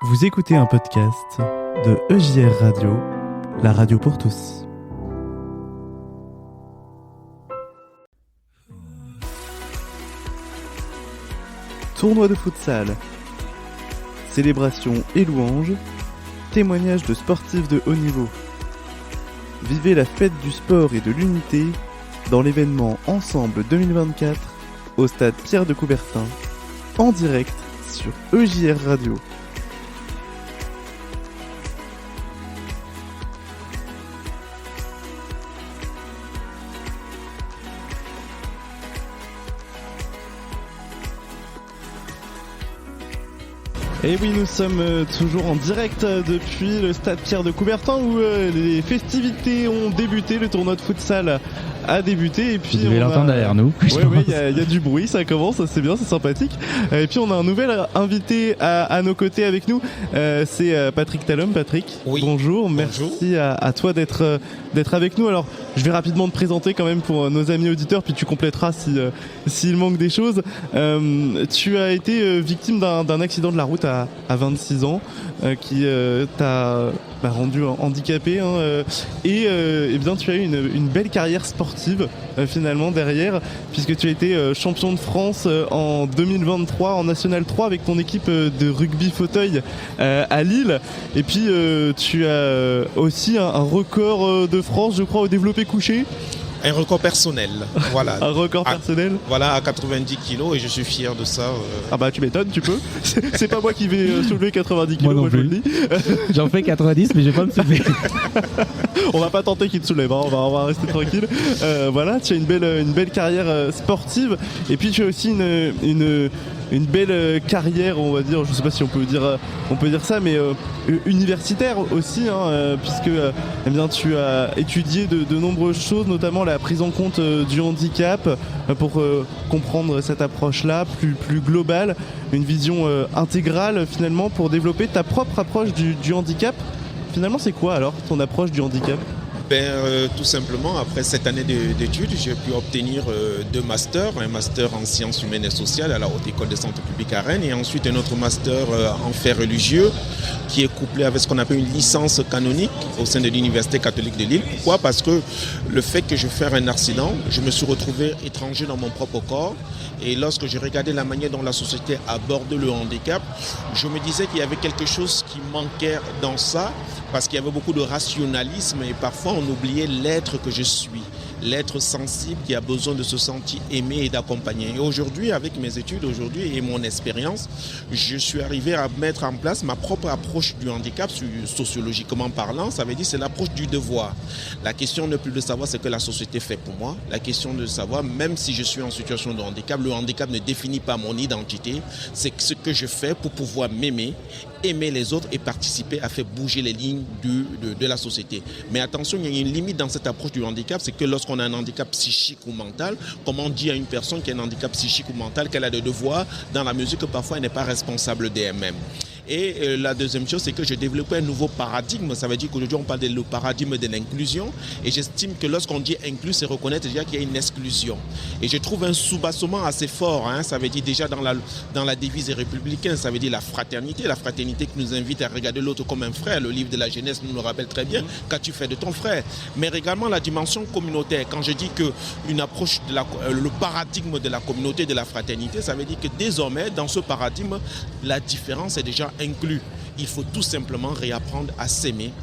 Vous écoutez un podcast de EJR Radio, la radio pour tous. Tournoi de futsal, célébration et louanges, témoignages de sportifs de haut niveau. Vivez la fête du sport et de l'unité dans l'événement Ensemble 2024 au stade Pierre de Coubertin, en direct sur EJR Radio. Et oui, nous sommes toujours en direct depuis le stade Pierre de Coubertin où les festivités ont débuté, le tournoi de futsal a débuté et puis vous devez l'entendre derrière nous. Oui, il y a du bruit, ça commence, c'est bien, c'est sympathique. Et puis on a un nouvel invité à nos côtés avec nous, c'est Patrick Talhomme. Patrick, oui. Bonjour, merci à toi d'être avec nous. Alors je vais rapidement te présenter quand même pour nos amis auditeurs, puis tu compléteras s'il manque des choses. Tu as été victime d'un accident de la route à 26 ans qui t'a rendu handicapé et bien tu as eu une belle carrière sportive finalement derrière, puisque tu as été champion de France en 2023 en National 3 avec ton équipe de rugby fauteuil à Lille, et puis tu as aussi un record de France, je crois, au développé couché. Un record personnel, voilà. Un record personnel. Voilà, à 90 kilos, et je suis fier de ça. Ah bah tu m'étonnes, tu peux. C'est pas moi qui vais soulever 90 kilos, moi je le dis. J'en fais 90, mais je vais pas me soulever. On va pas tenter qu'il te soulève, hein. on va rester tranquille. Voilà, tu as une belle carrière sportive, et puis tu as aussi une belle carrière, on va dire, je sais pas si on peut dire ça, mais universitaire aussi, puisque eh bien, tu as étudié de nombreuses choses, notamment la prise en compte du handicap, pour comprendre cette approche-là, plus globale, une vision intégrale finalement, pour développer ta propre approche du handicap. Finalement, c'est quoi alors ton approche du handicap ? Tout simplement, après cette année d'études, j'ai pu obtenir 2 masters, un master en sciences humaines et sociales à la Haute École de Santé publique à Rennes, et ensuite un autre master en faits religieux qui est couplé avec ce qu'on appelle une licence canonique au sein de l'Université catholique de Lille. Pourquoi ? Parce que le fait que je fasse un accident, je me suis retrouvé étranger dans mon propre corps, et lorsque j'ai regardé la manière dont la société aborde le handicap, je me disais qu'il y avait quelque chose qui manquait dans ça, parce qu'il y avait beaucoup de rationalisme et parfois on oubliait l'être que je suis, l'être sensible qui a besoin de se sentir aimé et d'accompagner. Et aujourd'hui, avec mes études et mon expérience, je suis arrivé à mettre en place ma propre approche du handicap, sociologiquement parlant. Ça veut dire c'est l'approche du devoir. La question n'est plus de savoir ce que la société fait pour moi. La question de savoir, même si je suis en situation de handicap, le handicap ne définit pas mon identité. C'est ce que je fais pour pouvoir m'aimer, aimer les autres et participer à faire bouger les lignes de la société. Mais attention, il y a une limite dans cette approche du handicap, c'est que lorsqu'on a un handicap psychique ou mental, comment on dit à une personne qui a un handicap psychique ou mental qu'elle a des devoirs, dans la mesure que parfois elle n'est pas responsable d'elle-même. Et la deuxième chose, c'est que j'ai développé un nouveau paradigme. Ça veut dire qu'aujourd'hui, on parle du paradigme de l'inclusion. Et j'estime que lorsqu'on dit inclus, c'est reconnaître déjà qu'il y a une exclusion. Et je trouve un soubassement assez fort. Ça veut dire déjà dans la devise républicaine, ça veut dire la fraternité. La fraternité qui nous invite à regarder l'autre comme un frère. Le livre de la jeunesse nous le rappelle très bien. Qu'as-tu fait de ton frère ? Mais également la dimension communautaire. Quand je dis qu'une approche le paradigme de la communauté, de la fraternité, ça veut dire que désormais, dans ce paradigme, la différence est déjà inclus. Il faut tout simplement réapprendre à s'aimer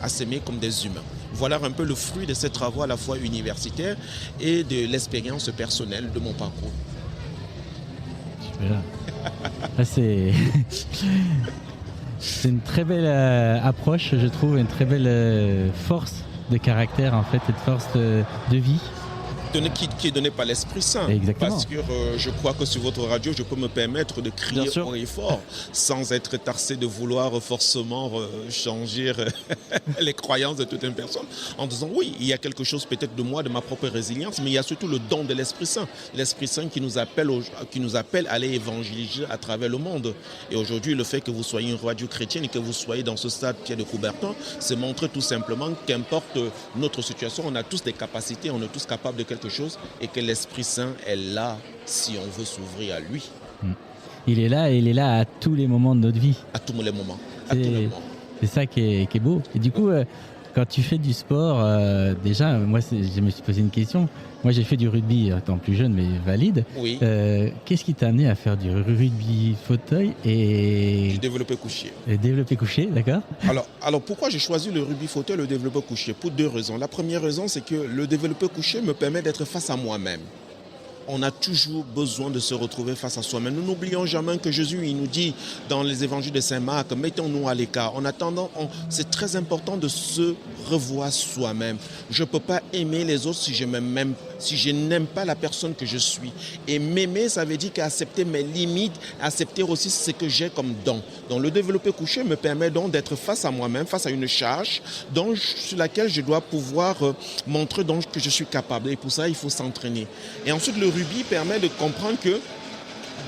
comme des humains. Voilà un peu le fruit de ces travaux à la fois universitaires et de l'expérience personnelle de mon parcours. C'est une très belle approche, je trouve, une très belle force de caractère en fait, et de force de vie. Qui est donné par l'Esprit Saint. Exactement. Parce que je crois que sur votre radio, je peux me permettre de crier haut et fort sans être tarsé de vouloir forcément changer les croyances de toute une personne, en disant oui, il y a quelque chose peut-être de moi, de ma propre résilience, mais il y a surtout le don de l'Esprit Saint. L'Esprit Saint qui nous appelle à aller évangéliser à travers le monde. Et aujourd'hui, le fait que vous soyez une radio chrétienne et que vous soyez dans ce stade Pierre de Coubertin, c'est montrer tout simplement qu'importe notre situation, on a tous des capacités, on est tous capables de quelque chose, et que l'Esprit Saint est là si on veut s'ouvrir à lui. Il est là et il est là à tous les moments de notre vie. À tous les moments. C'est ça qui est beau. Et du coup, quand tu fais du sport, déjà, moi, je me suis posé une question. Moi, j'ai fait du rugby étant plus jeune, mais valide. Oui. Qu'est-ce qui t'a amené à faire du rugby fauteuil et Du développé couché. Et développé couché, d'accord? Alors, pourquoi j'ai choisi le rugby fauteuil et le développé couché? Pour 2 raisons. La première raison, c'est que le développé couché me permet d'être face à moi-même. On a toujours besoin de se retrouver face à soi-même. Nous n'oublions jamais que Jésus, il nous dit dans les évangiles de Saint Marc, mettons-nous à l'écart. En attendant, c'est très important de se revoir soi-même. Je ne peux pas aimer les autres si je n'aime pas la personne que je suis. Et m'aimer, ça veut dire qu'accepter mes limites, accepter aussi ce que j'ai comme don. Donc le développé couché me permet donc d'être face à moi-même, face à une charge sur laquelle je dois pouvoir montrer donc que je suis capable. Et pour ça, il faut s'entraîner. Et ensuite, le rugby permet de comprendre que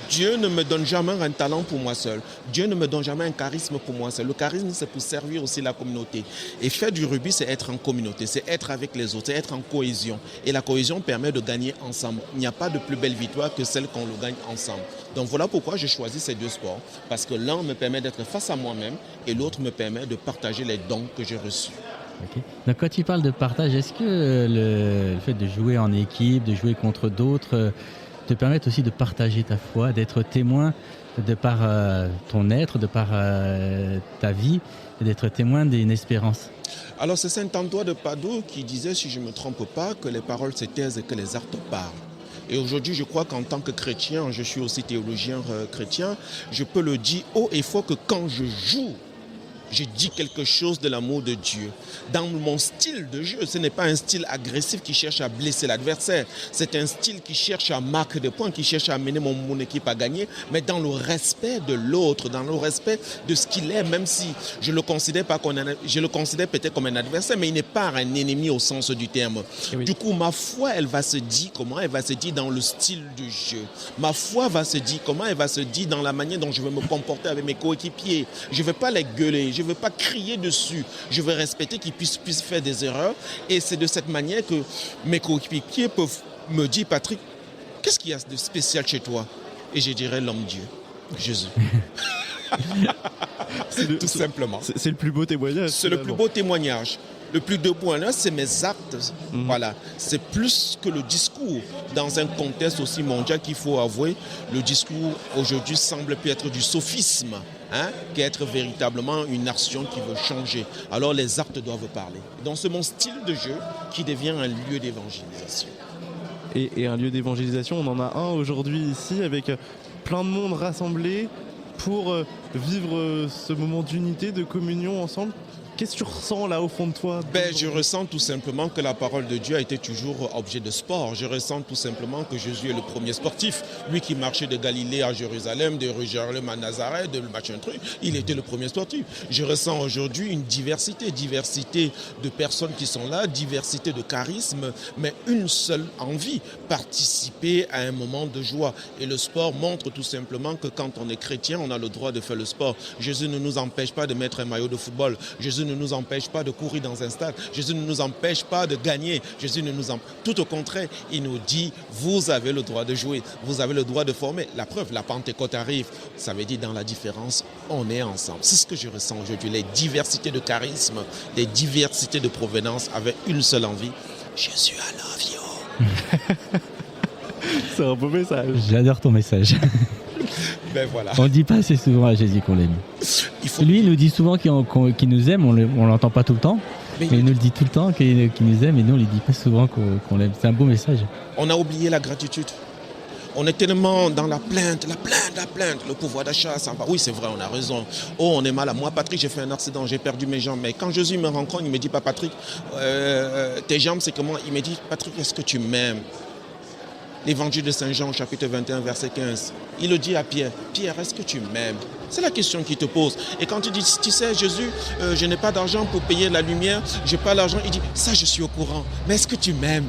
Dieu ne me donne jamais un talent pour moi seul. Dieu ne me donne jamais un charisme pour moi seul. Le charisme, c'est pour servir aussi la communauté. Et faire du rugby, c'est être en communauté, c'est être avec les autres, c'est être en cohésion. Et la cohésion permet de gagner ensemble. Il n'y a pas de plus belle victoire que celle qu'on le gagne ensemble. Donc voilà pourquoi j'ai choisi ces 2 sports. Parce que l'un me permet d'être face à moi-même et l'autre me permet de partager les dons que j'ai reçus. Okay. Donc quand tu parles de partage, est-ce que le fait de jouer en équipe, de jouer contre d'autres, te permet aussi de partager ta foi, d'être témoin de par ton être, de par ta vie, et d'être témoin d'une espérance? Alors c'est saint Antoine de Padoue qui disait, si je ne me trompe pas, que les paroles se taisent et que les actes parlent. Et aujourd'hui, je crois qu'en tant que chrétien, je suis aussi théologien chrétien, je peux le dire haut et fort que quand je joue, je dis quelque chose de l'amour de Dieu. Dans mon style de jeu, ce n'est pas un style agressif qui cherche à blesser l'adversaire. C'est un style qui cherche à marquer des points, qui cherche à amener mon équipe à gagner, mais dans le respect de l'autre, dans le respect de ce qu'il est, même si je le considère peut-être comme un adversaire, mais il n'est pas un ennemi au sens du terme. Oui. Du coup, ma foi, elle va se dire comment? Elle va se dire dans le style du jeu. Ma foi va se dire comment? Elle va se dire dans la manière dont je vais me comporter avec mes coéquipiers. Je ne vais pas les gueuler. Je ne veux pas crier dessus. Je veux respecter qu'ils puissent faire des erreurs. Et c'est de cette manière que mes coéquipiers peuvent me dire, Patrick, qu'est-ce qu'il y a de spécial chez toi? Et je dirais l'homme-dieu, Jésus. Tout simplement. C'est le plus beau témoignage. C'est le plus beau témoignage. Le plus de points là, c'est mes actes. Voilà. C'est plus que le discours. Dans un contexte aussi mondial qu'il faut avouer, le discours aujourd'hui semble plus être du sophisme, qu'être véritablement une nation qui veut changer. Alors les actes doivent parler. Donc c'est mon style de jeu qui devient un lieu d'évangélisation. Et un lieu d'évangélisation, on en a un aujourd'hui ici avec plein de monde rassemblé pour vivre ce moment d'unité, de communion ensemble. Qu'est-ce que tu ressens là au fond de toi? Je ressens tout simplement que la parole de Dieu a été toujours objet de sport. Je ressens tout simplement que Jésus est le premier sportif. Lui qui marchait de Galilée à Jérusalem, de Jérusalem à Nazareth, de machin truc, il était le premier sportif. Je ressens aujourd'hui une diversité de personnes qui sont là, diversité de charisme, mais une seule envie, participer à un moment de joie. Et le sport montre tout simplement que quand on est chrétien, on a le droit de faire le sport. Jésus ne nous empêche pas de mettre un maillot de football. Jésus ne nous empêche pas de courir dans un stade. Jésus ne nous empêche pas de gagner. Tout au contraire, il nous dit, vous avez le droit de jouer, vous avez le droit de former. La preuve, la Pentecôte arrive. Ça veut dire dans la différence, on est ensemble. C'est ce que je ressens aujourd'hui. Les diversités de charisme, les diversités de provenance avec une seule envie. Jésus, I love you. C'est un beau message. J'adore ton message. Voilà. On ne dit pas assez souvent à Jésus qu'on l'aime. Lui, il nous dit souvent qu'il nous aime, on ne l'entend pas tout le temps, mais il nous le dit tout le temps qu'il nous aime et nous, on ne lui dit pas souvent qu'on l'aime. C'est un beau message. On a oublié la gratitude. On est tellement dans la plainte, le pouvoir d'achat, ça va. Oui, c'est vrai, on a raison. Oh, on est mal. Moi, Patrick, j'ai fait un accident, j'ai perdu mes jambes. Mais quand Jésus me rencontre, il me dit pas, Patrick, tes jambes, c'est comment? Il me dit, Patrick, est-ce que tu m'aimes? L'évangile de Saint Jean, chapitre 21, verset 15. Il le dit à Pierre. Pierre, est-ce que tu m'aimes? C'est la question qu'il te pose. Et quand tu dis, tu sais, Jésus, je n'ai pas d'argent pour payer la lumière, je n'ai pas l'argent, il dit, ça, je suis au courant. Mais est-ce que tu m'aimes?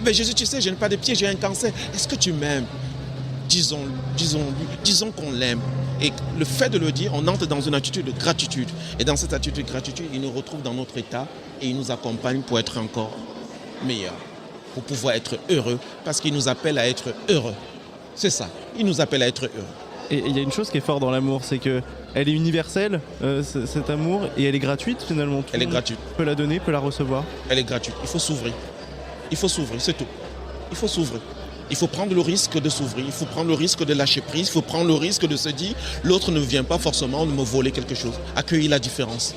Jésus, tu sais, je n'ai pas de pieds, j'ai un cancer. Est-ce que tu m'aimes? Disons qu'on l'aime. Et le fait de le dire, on entre dans une attitude de gratitude. Et dans cette attitude de gratitude, il nous retrouve dans notre état et il nous accompagne pour être encore meilleurs, pour pouvoir être heureux, parce qu'il nous appelle à être heureux. C'est ça, il nous appelle à être heureux. Et il y a une chose qui est forte dans l'amour, c'est que elle est universelle, cet amour, et elle est gratuite finalement. Elle est gratuite. Peut la donner, peut la recevoir. Elle est gratuite. Il faut s'ouvrir. Il faut s'ouvrir, c'est tout. Il faut s'ouvrir. Il faut prendre le risque de s'ouvrir. Il faut prendre le risque de lâcher prise. Il faut prendre le risque de se dire l'autre ne vient pas forcément de me voler quelque chose. Accueillir la différence.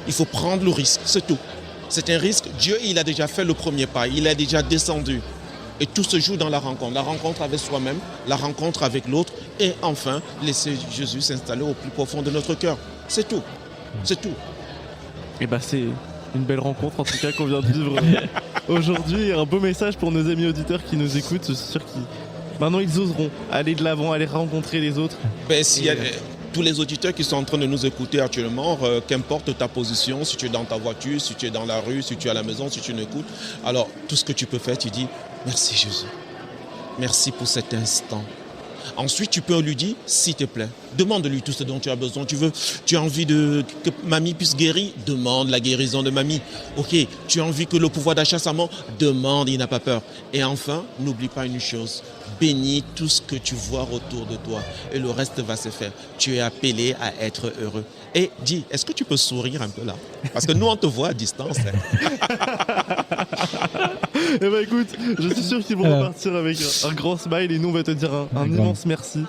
Il faut prendre le risque, c'est tout. C'est un risque. Dieu, il a déjà fait le premier pas. Il est déjà descendu. Et tout se joue dans la rencontre avec soi-même, la rencontre avec l'autre, et enfin, laisser Jésus s'installer au plus profond de notre cœur. C'est tout. C'est tout. Et c'est une belle rencontre en tout cas qu'on vient de vivre aujourd'hui. Un beau message pour nos amis auditeurs qui nous écoutent. Je suis sûr qu'ils maintenant ils oseront aller de l'avant, aller rencontrer les autres. S'il y a tous les auditeurs qui sont en train de nous écouter actuellement, qu'importe ta position, si tu es dans ta voiture, si tu es dans la rue, si tu es à la maison, si tu n'écoutes, alors tout ce que tu peux faire, tu dis merci Jésus. Merci pour cet instant. Ensuite, tu peux lui dire, s'il te plaît, demande-lui tout ce dont tu as besoin. Tu as envie que mamie puisse guérir, demande la guérison de mamie. Ok, tu as envie que le pouvoir d'achat s'augmente, demande, il n'a pas peur. Et enfin, n'oublie pas une chose, bénis tout ce que tu vois autour de toi et le reste va se faire. Tu es appelé à être heureux. Et dis, est-ce que tu peux sourire un peu là? Parce que nous, on te voit à distance. Écoute, je suis sûr qu'ils vont repartir avec un grand smile et nous on va te dire un immense merci.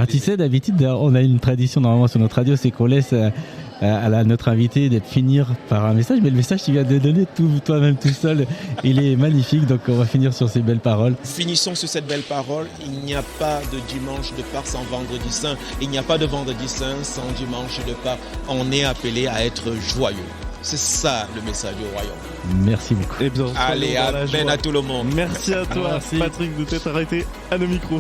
Tu sais, d'habitude, on a une tradition normalement sur notre radio, c'est qu'on laisse à notre invité de finir par un message, mais le message tu viens de donner toi-même tout seul, il est magnifique, donc on va finir sur ces belles paroles. Finissons sur cette belle parole. Il n'y a pas de dimanche de Pâques sans vendredi saint. Il n'y a pas de vendredi saint sans dimanche de Pâques. On est appelé à être joyeux. C'est ça le message du royaume. Merci beaucoup. Allez, amen à tout le monde. Merci à toi, Patrick, de t'être arrêté à nos micros.